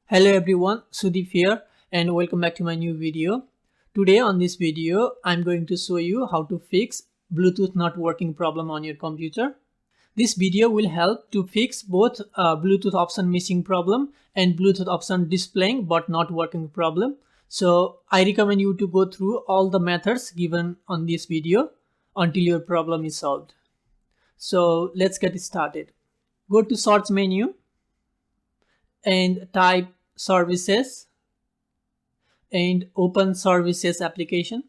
Hello everyone, Sudeep here and welcome back to my new video. Today on this video, I'm going to show you how to fix Bluetooth not working problem on your computer. This video will help to fix both Bluetooth option missing problem and Bluetooth option displaying but not working problem. So I recommend you to go through all the methods given on this video until your problem is solved. So let's get started. Go to search menu and type services and open services application.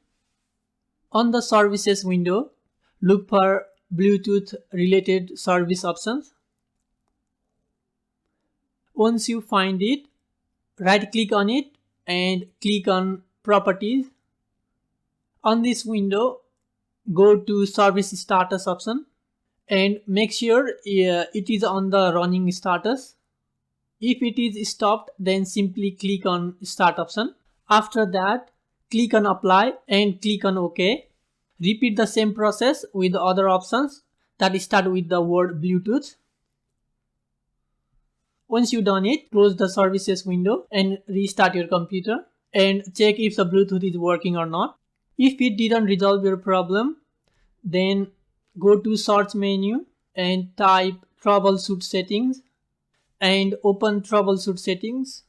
On the services window, look for Bluetooth related service options. Once you find it, right click on it and click on properties. On this window, go to service status option and make sure it is on the running status. If it is stopped, then simply click on start option. After that, click on apply and click on OK. Repeat the same process with the other options that start with the word Bluetooth. Once you've done it, close the services window and restart your computer and check if the Bluetooth is working or not. If it didn't resolve your problem, then go to search menu and type Troubleshoot settings and open Troubleshoot settings.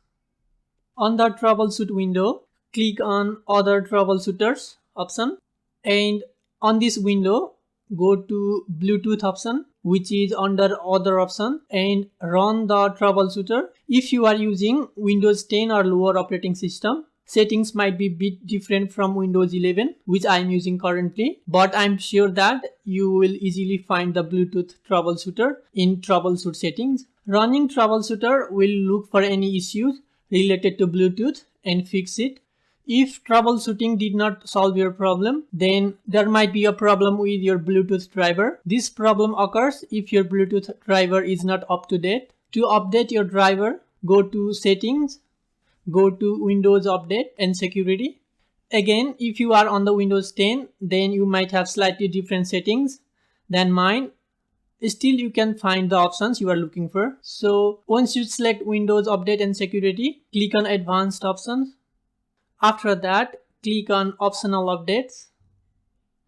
On the Troubleshoot window, click on Other Troubleshooters option and on this window, go to Bluetooth option which is under Other option and run the troubleshooter. If you are using Windows 10 or lower operating system, settings might be a bit different from Windows 11 which I am using currently, but I'm sure that you will easily find the Bluetooth troubleshooter in troubleshoot settings. Running troubleshooter will look for any issues related to Bluetooth and fix it. If troubleshooting did not solve your problem, then there might be a problem with your Bluetooth driver. This problem occurs if your Bluetooth driver is not up to date. To update your driver, go to Settings, go to Windows Update and Security. Again, if you are on the Windows 10, then you might have slightly different settings than mine. Still, you can find the options you are looking for. So once you select Windows Update and Security, click on Advanced Options. After that, click on Optional Updates.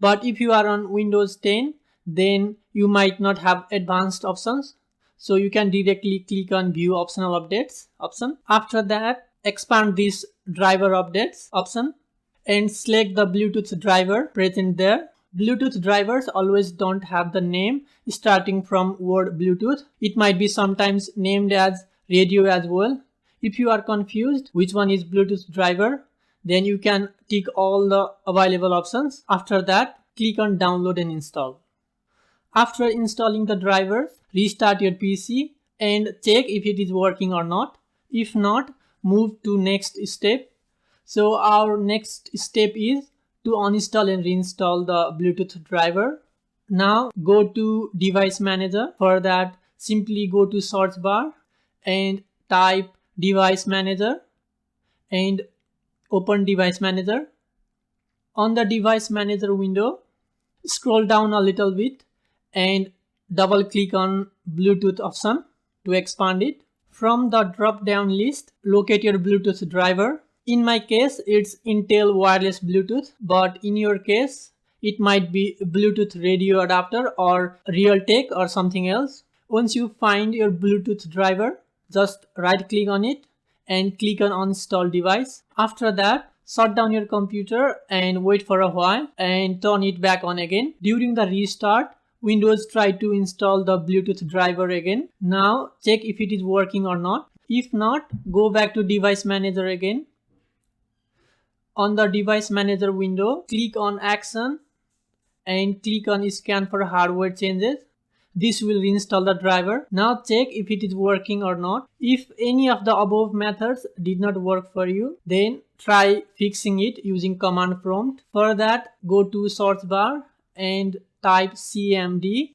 But if you are on Windows 10, then you might not have advanced options. So you can directly click on View Optional Updates option. After that, expand this Driver Updates option and select the Bluetooth driver present there. Bluetooth drivers always don't have the name starting from word Bluetooth. It might be sometimes named as radio as well. If you are confused which one is Bluetooth driver, then you can tick all the available options. After that, click on download and install. After installing the drivers, restart your PC and check if it is working or not. If not, move to next step. So our next step is to uninstall and reinstall the Bluetooth driver. Now go to Device Manager. For that, simply go to search bar and type Device Manager and open Device Manager. On the Device Manager window, scroll down a little bit and double click on Bluetooth option to expand it. From the drop down list, locate your Bluetooth driver. In my case, it's Intel wireless Bluetooth, but in your case, it might be Bluetooth radio adapter or Realtek or something else. Once you find your Bluetooth driver, just right click on it and click on Uninstall device. After that, shut down your computer and wait for a while and turn it back on again. During the restart, Windows try to install the Bluetooth driver again. Now check if it is working or not. If not, go back to Device Manager again. On the Device Manager window, click on Action and click on Scan for hardware changes. This will reinstall the driver. Now check if it is working or not. If any of the above methods did not work for you, then try fixing it using command prompt. For that, go to search bar and type CMD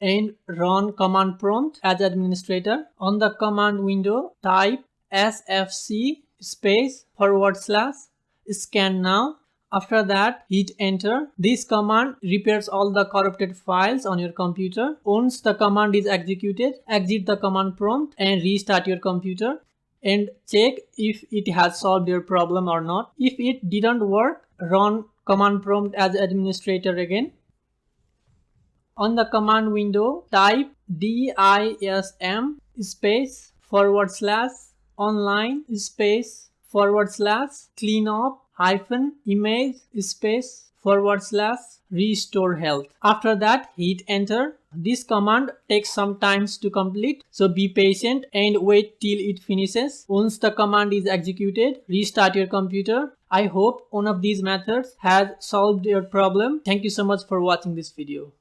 and run command prompt as administrator. On the command window, type SFC space / scannnow. After that, hit enter. This command repairs all the corrupted files on your computer. Once the command is executed, exit the command prompt and restart your computer. and check if it has solved your problem or not. If it didn't work, run command prompt as administrator again. On the command window, type dism space /online space /cleanup -image space /restore health. After that, hit enter. This command takes some time to complete, so be patient and wait till it finishes. Once the command is executed, restart your computer. I hope one of these methods has solved your problem. Thank you so much for watching this video.